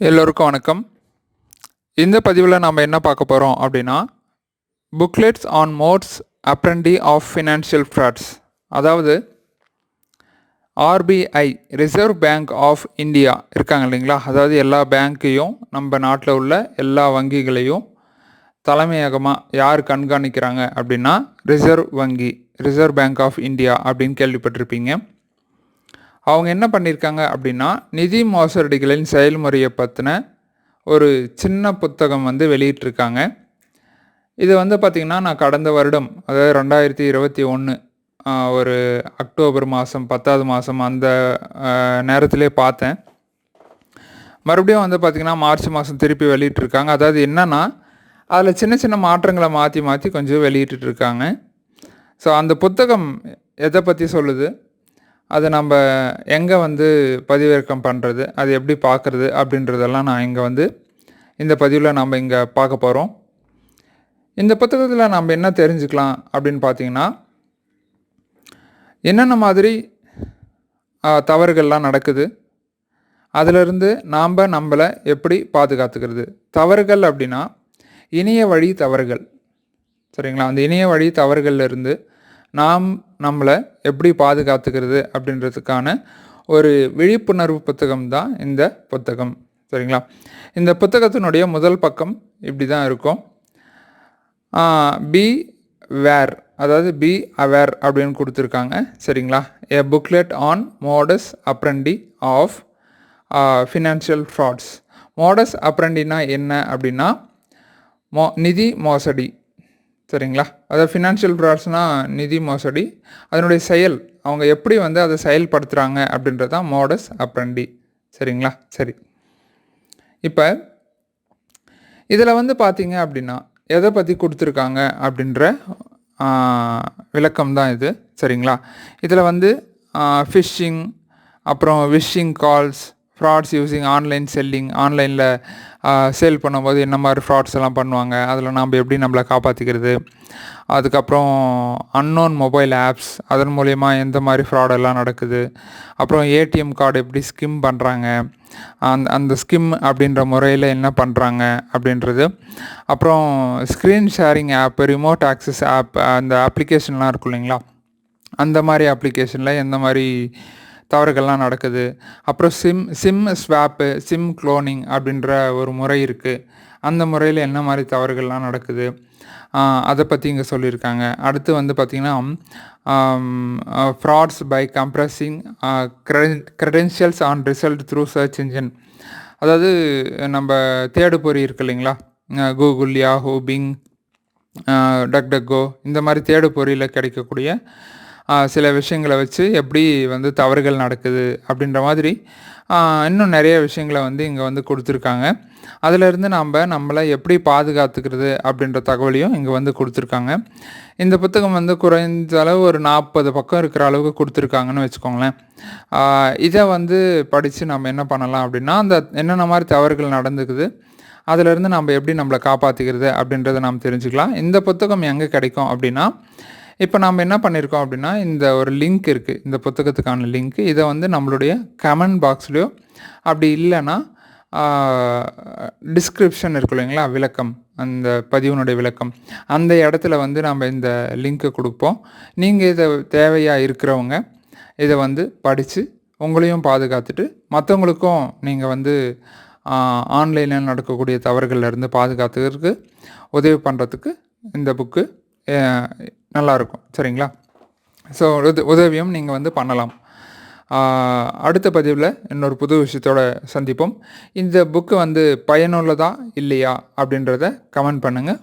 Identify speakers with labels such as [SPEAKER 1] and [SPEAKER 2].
[SPEAKER 1] எல்லோருக்கும் வணக்கம். இந்த பதிவில் நாம் என்ன பார்க்க போகிறோம் அப்படின்னா, booklets on modus operandi of financial frauds. அதாவது RBI reserve bank of India இருக்காங்க இல்லைங்களா, அதாவது எல்லா பேங்க்கையும் நம்ம நாட்டில் உள்ள எல்லா வங்கிகளையும் தலைமையகமாக யார் கண்காணிக்கிறாங்க அப்படின்னா ரிசர்வ் பேங்க் ஆஃப் இந்தியா அப்படின்னு கேள்விப்பட்டிருப்பீங்க. அவங்க என்ன பண்ணியிருக்காங்க அப்படின்னா, நிதி மோசடிகளின் செயல்முறையை பற்றின ஒரு சின்ன புத்தகம் வெளியிட்டிருக்காங்க. இது பார்த்திங்கன்னா, நான் கடந்த வருடம், அதாவது 2021 ஒரு அக்டோபர் மாதம் 10வது மாதம் அந்த நேரத்திலே பார்த்தேன். மறுபடியும் பார்த்திங்கன்னா மார்ச் மாதம் திருப்பி வெளியிட்டிருக்காங்க. அதாவது என்னென்னா, அதில் சின்ன சின்ன மாற்றங்களை மாற்றி மாற்றி கொஞ்சம் வெளியிட்டுருக்காங்க. ஸோ அந்த புத்தகம் எதை பற்றி சொல்லுது, அதை நம்ம எங்கே பதிவிறக்கம் பண்ணுறது, அது எப்படி பார்க்குறது அப்படின்றதெல்லாம் நான் இங்கே இந்த பதிவில் நம்ம இங்கே பார்க்க போகிறோம். இந்த புத்தகத்தில் நம்ம என்ன தெரிஞ்சுக்கலாம் அப்படின்னு பார்த்தீங்கன்னா, என்னென்ன மாதிரி தவறுகள்லாம் நடக்குது, அதிலிருந்து நாம் நம்மளை எப்படி பாதுகாத்துக்கிறது. தவறுகள் அப்படின்னா இணைய வழி தவறுகள், சரிங்களா? அந்த இணைய வழி தவறுகள்லேருந்து நாம் நம்மளை எப்படி பாதுகாத்துக்கிறது அப்படின்றதுக்கான ஒரு விழிப்புணர்வு புத்தகம் தான் இந்த புத்தகம், சரிங்களா? இந்த புத்தகத்தினுடைய முதல் பக்கம் இப்படி தான் இருக்கும். பி வேர், அதாவது பி அவேர் அப்படின்னு கொடுத்துருக்காங்க, சரிங்களா? A booklet on modus operandi of financial frauds. Modus அப்ரண்டினா என்ன அப்படின்னா, நிதி மோசடி, சரிங்களா? அதாவது ஃபினான்ஷியல் ஃப்ராட்ஸ்னால் நிதி மோசடி, அதனுடைய செயல், அவங்க எப்படி அதை செயல்படுத்துகிறாங்க அப்படின்றது தான் மோடஸ் அப்ரண்டி, சரிங்களா? சரி, இப்போ இதில் பார்த்தீங்க அப்படின்னா எதை பற்றி கொடுத்துருக்காங்க அப்படின்ற விளக்கம் தான் இது, சரிங்களா? இதில் ஃபிஷிங், அப்புறம் wishing calls, frauds using online selling, ஆன்லைனில் சேல் பண்ணும்போது என்ன மாதிரி ஃப்ராட்ஸ் எல்லாம் பண்ணுவாங்க, அதில் நாம் எப்படி நம்மளை காப்பாற்றிக்கிறது, அதுக்கப்புறம் அன்னோன் மொபைல் ஆப்ஸ், அதன் மூலயமா எந்த மாதிரி ஃப்ராடெல்லாம் நடக்குது, அப்புறம் ஏடிஎம் கார்டு எப்படி ஸ்கிம் பண்ணுறாங்க, அந்த ஸ்கிம் அப்படின்ற முறையில் என்ன பண்ணுறாங்க அப்படின்றது, அப்புறம் screen sharing app, remote access app, அந்த அப்ளிகேஷன்லாம் இருக்கும் இல்லைங்களா, அந்த மாதிரி அப்ளிகேஷனில் எந்த மாதிரி தவறுகள்லாம் நடக்குது, அப்புறம் சிம் ஸ்வாப்பு, சிம் க்ளோனிங் அப்படின்ற ஒரு முறை இருக்குது, அந்த முறையில் என்ன மாதிரி தவறுகள்லாம் நடக்குது, அதை பற்றி இங்கே சொல்லியிருக்காங்க. அடுத்து பார்த்திங்கன்னா, frauds by compromising credentials on result through search engine. அதாவது நம்ம தேடுபொறி இருக்குது இல்லைங்களா, கூகுள், யாஹூ, பிங், டக்டக்கோ, இந்த மாதிரி தேடுபொறியில் கிடைக்கக்கூடிய சில விஷயங்களை வச்சு எப்படி தவறுகள் நடக்குது அப்படின்ற மாதிரி இன்னும் நிறைய விஷயங்களை இங்கே கொடுத்துருக்காங்க. அதிலிருந்து நம்மளை எப்படி பாதுகாத்துக்கிறது அப்படின்ற தகவலையும் இங்கே கொடுத்துருக்காங்க. இந்த புத்தகம் குறைந்த அளவு ஒரு 40 பக்கம் இருக்கிற அளவுக்கு கொடுத்துருக்காங்கன்னு வச்சுக்கோங்களேன். இதை படித்து நம்ம என்ன பண்ணலாம் அப்படின்னா, அந்த என்னென்ன மாதிரி தவறுகள் நடந்துக்குது, அதிலிருந்து நம்ம எப்படி நம்மளை காப்பாற்றிக்கிறது அப்படின்றத நாம் தெரிஞ்சுக்கலாம். இந்த புத்தகம் எங்கே கிடைக்கும் அப்படின்னா, இப்போ நம்ம என்ன பண்ணியிருக்கோம் அப்படின்னா, இந்த ஒரு லிங்க் இருக்குது, இந்த புத்தகத்துக்கான லிங்க்கு, இதை நம்மளுடைய கமெண்ட் பாக்ஸ்லையோ, அப்படி இல்லைன்னா டிஸ்கிரிப்ஷன் இருக்கு இல்லைங்களா, விளக்கம், அந்த பதிவினுடைய விளக்கம், அந்த இடத்துல நம்ம இந்த லிங்க்கை கொடுப்போம். நீங்கள் இதை தேவையாக இருக்கிறவங்க இதை படித்து உங்களையும் பாதுகாத்துட்டு மற்றவங்களுக்கும் நீங்கள் ஆன்லைனில் நடக்கக்கூடிய தவறுகள்லேருந்து பாதுகாத்துக்கிறதுக்கு உதவி பண்ணுறதுக்கு இந்த புக்கு நல்லாயிருக்கும், சரிங்களா? ஸோ உதவியும் நீங்கள் பண்ணலாம். அடுத்த பதிவில் இன்னொரு புது விஷயத்தோடு சந்திப்போம். இந்த புக்கு பயனுள்ளதா இல்லையா அப்படின்றத கமெண்ட் பண்ணுங்கள்.